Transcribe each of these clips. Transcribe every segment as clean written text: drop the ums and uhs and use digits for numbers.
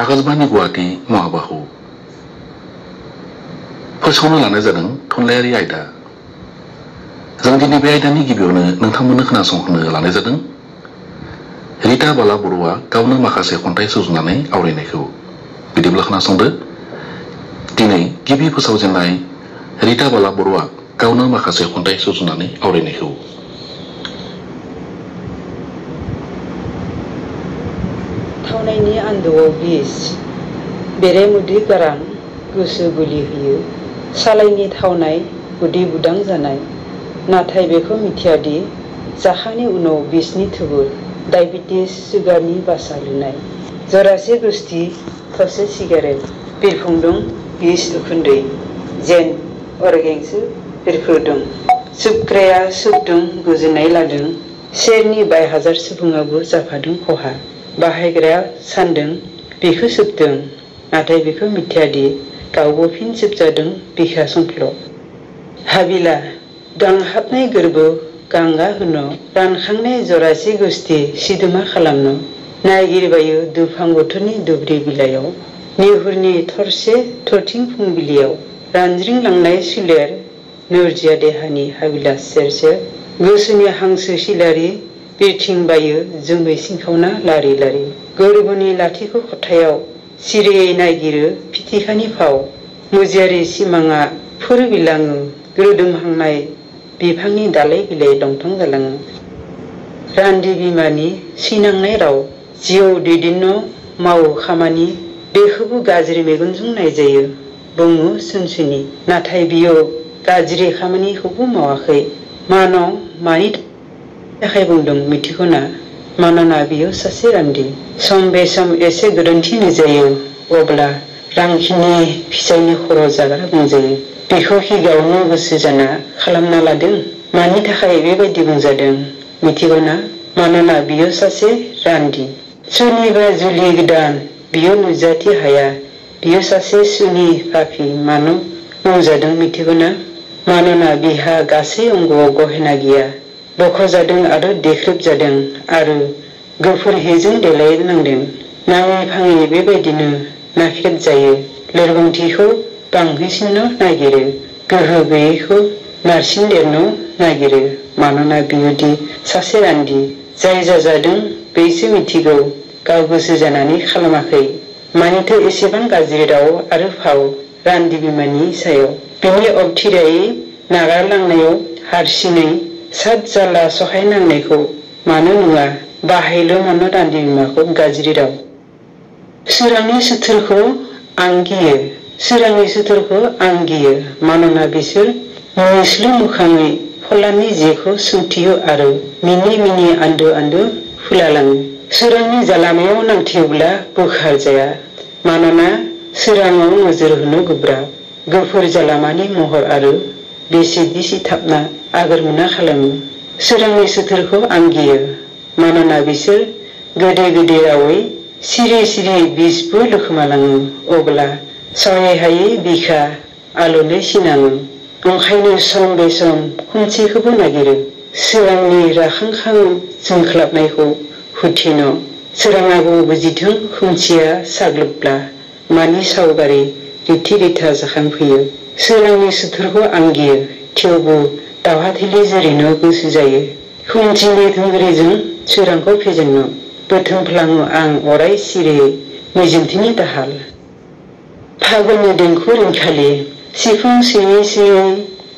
आकाशबाणी गुवाहाटी महाबाहु फोसावनो लानाय जादों थुनलायारि आयदा। जों दिनै बे आयदानि गिबियावनो नोंथांमोननो खोनासंहोनो लानाय जादों रिता बाला बर'आ गावनो माखासे खन्थाइ सुजुनानै आवरायनायखौ। बिदिब्ला खोनासंदो। दिनै गिबि फोसावजेननाय रिता बाला बर'आ गावनो माखासे खन्थाइ सुजुनानै आवरायनायखौ। थावनायनि आन्दोआव बिस बेरेमोदै गारां गोसो बोलि होयो। सालायनि थावनाय उदै बुदां जानाय, नाथाय बेखौ मिथियादि जाखांनायनि उनाव बिसनि थुबुर डायबेटिस सुगारनि बासा लुनाय। जरासे गुस्थि थरसे सिगारेट बिरफुंदों बिस उखुन्दै जेन अरगेंसो बिरफुदों। सोबग्राया सोबदों गोजोननाय लादों। सेरनि 22,000 सुबुङाबो जाफादों खहा। बाहायग्राया सानदों बेखौ सोबदों, नाथाय बेखौ मिथियादि गावबो फिन सोबजादों बिखा संफ्ल। हाबिला गांहाबनाय गोरबो गांगा होनो, रानखांनाय जरासे गुस्थि सिदोमा खालामनो नागिरबायो दुफां बोथोरनि दुब्रि बिलाइयाव। निहुरनि थरसे थरथिं फुंबिलियाव रानज्रिंलांनाय सोलेर नोरजिया देहानि हाबिला सेर सेर गोसोनि हांसो सिलारि बिरथिंबायो जोमै सिंखावना लारि लारि। गोरबोनि लाथिख' खथायाव सिरियै नागिरो फिथिखानि फाव। मुजियारि सिमाङा फुर बिलाङो, रोदोमहांनाय बिफांनि दालाइ बिलाइ दंथं जालाङो। रान्दि बिमानि सैनांनाय राव, जिउ दैदेननो मावो खामानि, बेखौबो गाज्रि मेगनजों नायजायो बुङो सोनसुनि। नाथाय बियो गाज्रि खामानिखौबो मावाखै। मानि थाखाय बुंदों मिथिगौना? मानोना बियो सासे रान्दि। सम बेसम एसे गोरोन्थि नुजायो, अब्ला रांखिनि फिसायनि खर' जाग्रा बुंजायो। बेखौ कि गावनो गोसो जाना खालामना लादों? मानि थाखाय बेबायदि बुंजादों मिथिगौना? मानोना बियो सासे रान्दि। सोरनिबा जुलि गोदान बियो नुजाथि हाया। बियो सासे सुनि पापी। मानो बुंजादों मिथिगौना? मानोना बिहा गासै अंग'आव गहेना गैया। बख'जादों आरो देख्रेबजादों आरो गोफुर हिजों देलाय नांदों। नाङै फाङै बेबायदिनो नाख्रेबजायो। लोरबांथिखौ बांहोसिननो नागिरो, गोहो गैयैखौ नारसिनदेरनो नागिरो। मानोना बियोदि सासे रान्दि। जाय जाजादों बैसो मिथिगौ गाव गोसो जानानै खालामाखै। मानिथो एसेबां गाज्रि राव आरो फाव रान्दि बिमानि सायाव? बिनि अबथिरायै नागारलांनायाव हारसिङै साद जाल्ला सहायनांनायखौ मानो नुवा? बाहायल' मानो रान्दि बिमाखौ गाज्रि राव? सोरांनि सुथुरखौ आं गियो। सोरांनि सुथुरखौ आं गियो। मानोना बिसोर मिनिस्लु मोखाङै फलाननि जेखौ सोंथियो आरो मिनि मिनि आन्दो आन्दो फुलालाङो। सोरांनि जालामायाव नांथेवब्ला बोखार जाया। मानोना सोराङाव नोजोर होनो गोब्राब। गोफुर जालामानि महर आरो बेसेदि सिथाबना आगोरमोना खालामो। सोरांनि सुथुरखौ आं गियो। मानोना बिसोर गोदै गोदै रावै सिरि सिरि बिसबो लोखोमालाङो। अब्ला सहायहायै बिखा आलौनाय सिनाङो। ओंखायनो सम बेसम खोमसिखौबो नागिरो। सोरांनि राखांखां जोंख्लाबनायखौ होथेनो। सोराङाबो बुजिथों खोमसिया साग्लोबब्ला मानि सावगारि रिथि रिथा जाखांफैयो। सोरांनि सुथुरखौ आं गियो, थेवबो दावहाथिलि जुरिनो गोसो जायो। खोमसिनि थुंग्रिजों सोरांखौ फेजेननो बोथोमफ्लाङो आं अराय सिरियै मिजिंथिनि दाहाल। फागुननि देंखो रिंखालि सिफुं सुयै सुयै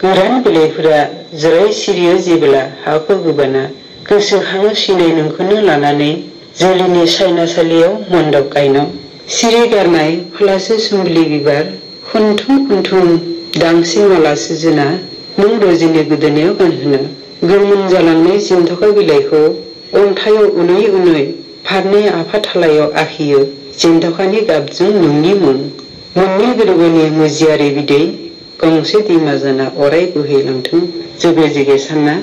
गोरान बिलाइफोरा जराय सिरियो जेब्ला हाखौ गोबाना। गोसोखाङो सिनाय नोंखौनो लानानै जुलिनि सायनासालियाव मन्दप गायनो। सिरि गारनाय फलासे सुम्बुलि बिबार खुन्थुम खुन्थुम दांसे माला सुजुना नों रजिनि गोदोनायाव गानहोनो। गोमोन जालांनाय जेन्थखा बिलाइखौ अन्थायाव उनै उनै फारनै आफाथालायाव आखियो जेन्थखानि गाबजों नोंनि मुं। नोंनि गोरबोनि मुजियारि बिदै गंसे दैमा जाना अराय बोहैलांथों जुगे जुगे सानना।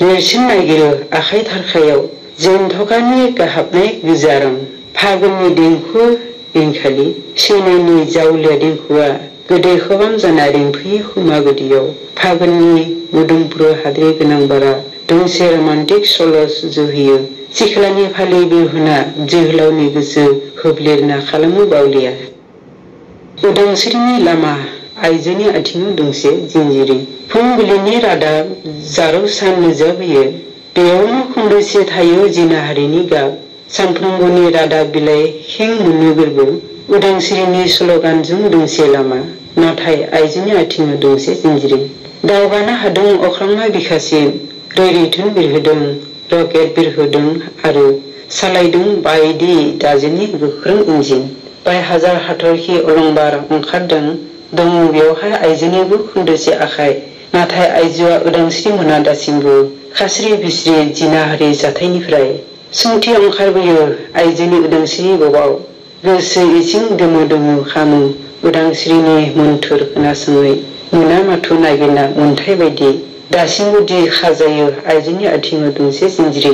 नेरसोन नागिरो आखाइ थारखायाव जेन्थखानि गाहाबनाय गोजा रं। फागुननि देंखो रिंखालि सैनायनि जावलिया देंखोआ गोदै खबाम जाना रिंफैयो खोमा गुदियाव। फागुननि मोदोमफ्रु हाद्रि गोनां बारा दोंसे रमान्टिक सल' सुजुहोयो सिख्लानि फालि बिरहोना जोहोलावनि गोसो होब्लिरना खालामो बावलिया। उदांस्रिनि लामा आइजोनि आथिङाव दोंसे जिंजिरि। फुंबिलिनि रादाब जारौ सान नुजाबोयो। बेयावनो खनदोसे थायो जिनाहारिनि गाब। सानफ्रोमबोनि रादाब बिलाइ खें मोननो गोरबो। उदांस्रिनि स्लगानजों दोंसे लामा, नाथाय आइजोनि आथिङाव दोंसे जिंजिरि। दावगानो हादों अख्रांमा बिखासिम, रैरुथुन बिरहोदों, रकेट बिरहोदों आरो सालायदों बायदि दाजेमनि गोख्रों इन्जिन। बाय हाजार हाथरखि अलंबार ओंखारदों, दङ बेवहाय आइजोनिबो खोन्दोसे आखाइ। नाथाय आइजोआ उदांस्रि मोना दासिमबो खास्रि बिस्रि जिनाहारि जाथायनिफ्राय। सोंथि ओंखारबोयो आइजोनि उदांस्रि बबाव? गोसो इसिं दोमो दोमो खामो उदांस्रिनि मोन्थोर खोनासङै। मोना माथो नागिरना अन्थाइ बायदि, दासिमबो दि खाजायो आइजोनि आथिङाव दोंसे जिंजिरि।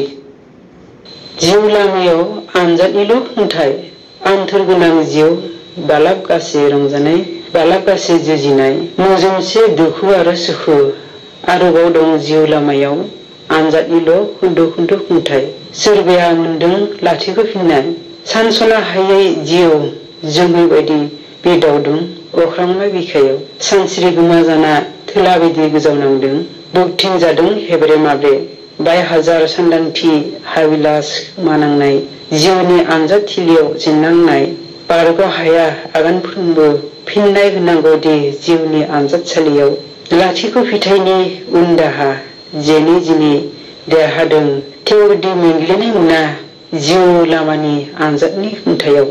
जिउ लामायाव आनजादनिल' खुंथाय, आन्थोर गोनां जिउ, बालाबगासे रंजानाय, बालाबगासे जुजिनाय, मोजोमसे दुखु आरो सुखु। आरोबाव दं जिउ लामायाव आनजादनिल' खोन्दो खोन्दो खुंथाय। सोरबाया मोनदों लाथिख'फिननाय। सानस'नो हायै जिउ जोमै बायदि बिरदावदों अख्रांमा बिखायाव। सानस्रि गोमा जाना थोला बायदि गोजावनांदों, बोगथिंजादों हेब्रे माब्रे। बाय हाजार सान्दांथि हाबिलास खोमानांनाय, जिउनि आनजाद थिलियाव जेननांनाय। बारग' हाया आगानफ्रोमबो फिननाय होनांगौ दि जिउनि आनजादसालियाव। लाथिख' फिथाइनि उन दाहा, जेनै जिनै देरहादों थेवबोदि मेंग्लिनाय मोना जिउ लामानि आनजादनि खुंथायाव।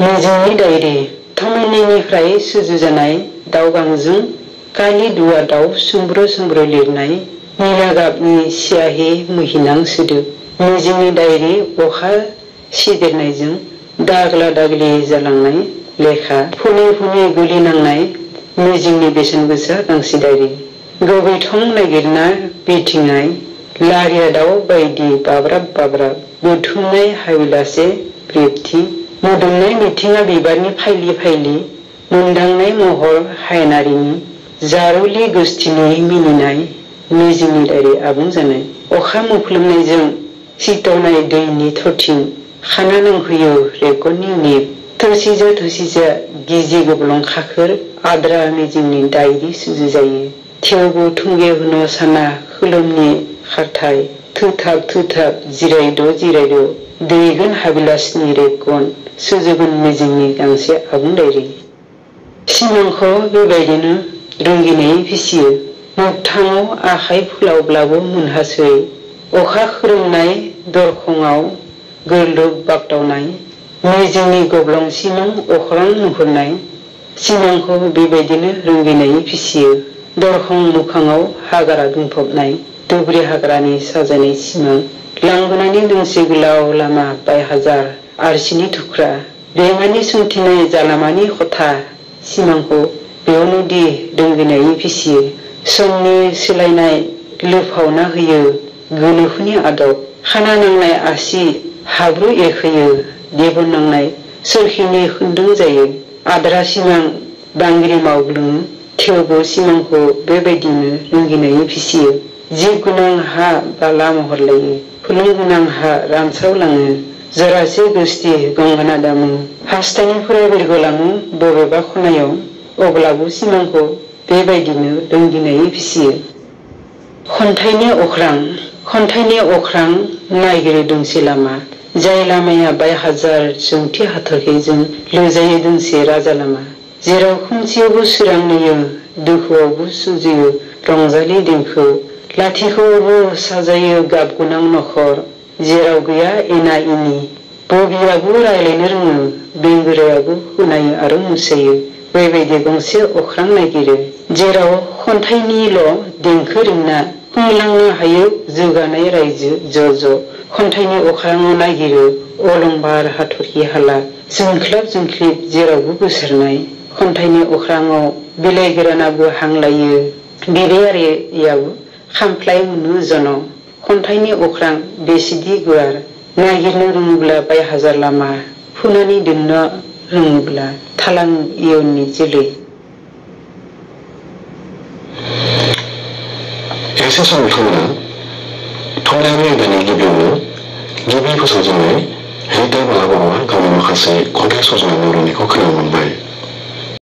मिजिंनि डायरि थमेनेनिफ्राय सुजुजानाय दाउ गांजों कालि दुवादाव सोमब्रो सोमब्रो लिरनाय निला गाबनि सियाहि मुहिनां सोदोब। मिजिंनि डायरि अखा सिदेरनायजों दाग्ला दाग्लि जालांनाय लेखा, फुनै फुनै गुलि नांनाय मिजिंनि बेसेन गोसा गांसे डायरि। गोबैथं नागिरना बिरथिंनाय लारिया दाउ बायदि बाब्राब बाब्राब बुथुमनाय हाबिलासे ब्रेबथि। मोदोमनाय मिथिंगा बिबारनि फाइलि फाइलि, मोनदांनाय महर हायनारिनि, जारौलि गोसथिनि मिनिनाय मिजिंनि डायरि आबुं जानाय। अखा मोफ्लोमनायजों सिथावनाय दैनि थरथिं खाना नांहोयो रेकर्डनि निब। थोरसिजो थोरसिजो गिजि गब्लं खाखोर आद्रा मिजिंनि डायरि सुजुजायो। थेवबो थुंगे होनो साना खोलोमनि खारथाय। थोथाब थोथाब जिरायद' जिरायद' दैगोन हाबिलासनि रेबगन सुजुगोन मिजिंनि गांसे आबुं डायरि। सिमांखौ बेबायदिनो रंगिनायै फिसियो। मोगथाङाव आखाइ फोलावब्लाबो मोनहासै। अखा खोरोमनाय दरखङाव गोरलोब बागदावनाय मिजिंनि गब्लं सिमां अख्रां नुहुरनाय। सिमांखौ बेबायदिनो रंगिनायै फिसियो। दरखं मोखाङाव हाग्रा बुंफबनाय दुब्रि हाग्रानि साजायनाय सिमां। लांगोनानि दोंसे गोलाव लामा बाय हाजार आरसिनि थुख्रा। बेमानि सोंथिनाय जालामानि खथा। सिमांखौ बेयावनो दि रंगिनायै फिसियो। समनि सोलायनाय लोफावना होयो गोनोखोनि आदब। खाना नांनाय आसि हाब्रु एरखोयो। देबन नांनाय सोरखिनि खोन्दों जायो। आद्रा सिमां बांग्रि मावग्लुङो। थेवबो सिमांखौ बेबायदिनो रंगिनायै फिसियो। जिब गोनां हा बाला महर लायो। फुलुं गोनां हा रानस्रावलाङो। जरासे गोसथि गंगोना दामो। हास्थायनायफोरा बिरगलाङो बबेबा खनायाव। अब्लाबो सिमांखौ बेबायदिनो रंगिनायै फिसियो। खन्थाइनि अख्रां। खन्थाइनि अख्रां नागिरो दोंसे लामा। जाय लामाया बाय हाजार जोंथि हाथरखिजों लुजायो दोंसे राजा लामा। जेराव खोमसियावबो सोरां नुयो, दुखुआवबो सुजुयो रंजालि देंखो। लाथिख'आवबो साजायो गाबगोनां नखर। जेराव गैया एना एनि। बबियाबो रायलायनो रोङो, बेंगुरायाबो खोनायो आरो मोसायो। बेबायदि गंसे अख्रां नागिरो। जेराव खन्थाइनिल' देंखो रिंना खुंलांनो हायो जौगानाय रायजो ज' ज'। खन्थाइनि अख्राङाव नागिरो अलंबार हाथरखि हाला जोंख्लाब जोंख्लिब जेरावबो गोसारनाय। खन्थाइनि अख्राङाव बिलाइ गोरानाबो हां लायो, बिबायारियाबो खामफ्लाय मोनो जन'। खन्थाइनि अख्रां बेसेदि गुवार, नागिरनो रोङोब्ला बाय हाजार लामा, फुनानै दोननो रोङोब्ला थालाङो इयुननि जोलै। एसे सम थुंग्रा थुनलाइयारि आयदानि गिबियावनो फोसावजेननाय रिता बाला बर'आ गावनि माखासे खन्थाइ सुजुनानै लिरनायखौ खोनानो मोनबाय।